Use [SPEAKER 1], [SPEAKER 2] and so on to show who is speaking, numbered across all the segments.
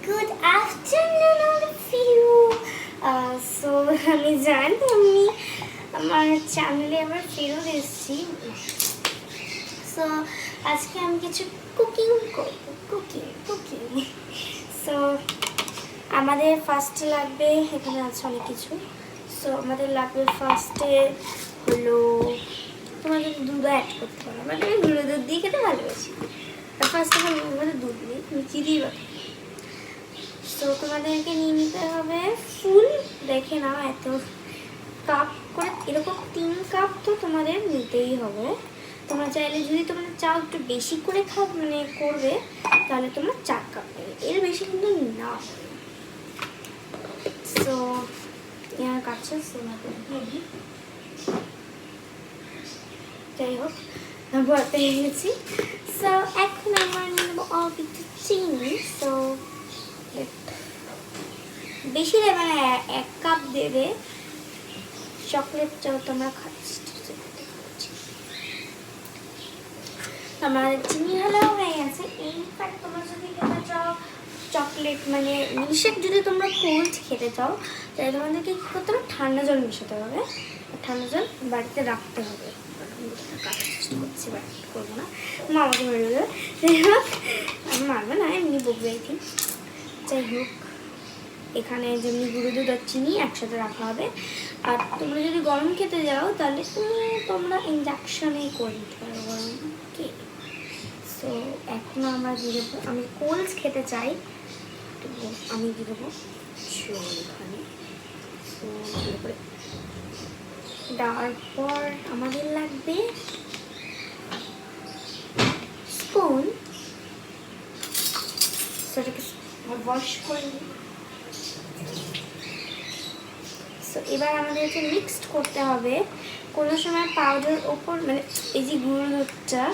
[SPEAKER 1] Good afternoon, all of you. So আমি জানি আমি আমার চ্যানেলে আবার ফেরত এসেছি। সো আজকে আমি কিছু কুকিং করব, কুকিং। সো আমাদের ফার্স্টে লাগবে, এখানে আছে অনেক কিছু। সো আমাদের লাগবে ফার্স্টে হলো, তোমরা যদি দুধ অ্যাড করতে পারো, মানে আমি গুঁড়ো দুধ দিয়ে খেতে ভালোবাসি। ফার্স্টে আমাদের দুধ নিই, মিচি দিই বা। তো তোমাদেরকে নিয়ে নিতে হবে ফুল, দেখে নাও এত কাপ করে, এরকম 3 কাপ তো তোমাদের নিতেই হবে। তোমরা চাইলে যদি তোমরা চাও একটু বেশি করে খাও মানে করবে, তাহলে তোমরা 4 কাপ নেবে, এর বেশি কিন্তু না। সো यहाँ কাছে যাই হোক ভয় পেয়ে গেছি। সো এখন আমার নিয়ে নেবো অল্প চিনি। সো বেশি দেবে না, 1 কাপ দেবে। চকলেট চাও তোমরা খাচ্ছি, আমাদের চিনি হলেও হয়ে গেছে। ইনফ্যাক্ট তোমরা যদি খেতে চাও চকলেট মানে মিল্কশেক, যদি তোমরা কোল্ড খেতে চাও তাহলে তোমাদেরকে কী করতে হবে, ঠান্ডা জল মেশাতে হবে। ঠান্ডা জল বাড়িতে রাখতে হবে। কাটার চেষ্টা করছি, বাড়িতে করবো না, মা আমাকে মেরে দেবে। যাই হোক, আমি মারবে না, এমনি বকবে আই থিঙ্ক। যাই হোক, এখানে যেমনি গুঁড়ো দুধ আর চিনি একসাথে রাখা হবে। আর তোমরা যদি গরম খেতে যাও তাহলে তোমরা ইন্ডাকশনেই করে নিতে পারো গরম। ওকে, সো এখন আমরা দিয়ে দেবো, আমি কোল্ড খেতে চাই, আমি দিয়ে দেবো জল এখানে। সো তারপরে দেওয়ার পর আমাদের লাগবে স্পুন। সেটাকে ওয়াশ করে নিই। সো এবার আমাদেরকে মিক্সড করতে হবে। কোনো সময় পাউডার ওপর, মানে এই যে গুঁড়ো দুধটা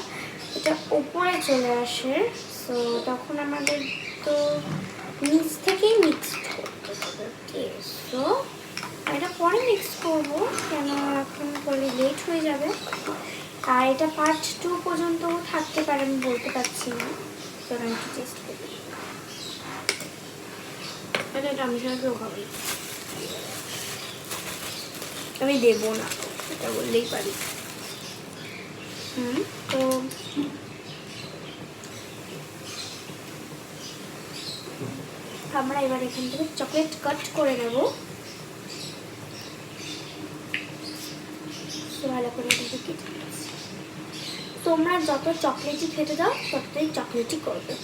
[SPEAKER 1] এটা ওপরে চলে আসে, সো তখন আমাদের তো নিচ থেকেই মিক্সড করতে হবে। ওকে, সো এটা পরে মিক্স করবো, কেন এখন করলে লেট হয়ে যাবে। আর এটা পার্ট 2 পর্যন্ত থাকতে পারে, আমি বলতে পারছি না। তো আমি একটু টেস্ট করি। এটা আমি কেউ খাবি, আমি দেবো না, এটা বললেই পারি। তো আমরা এবার এখান থেকে চকলেট কাট করে নেব। ভালো করে কেটে, তোমরা যত চকলেটই খেতে দাও ততটাই চকলেটই করবে।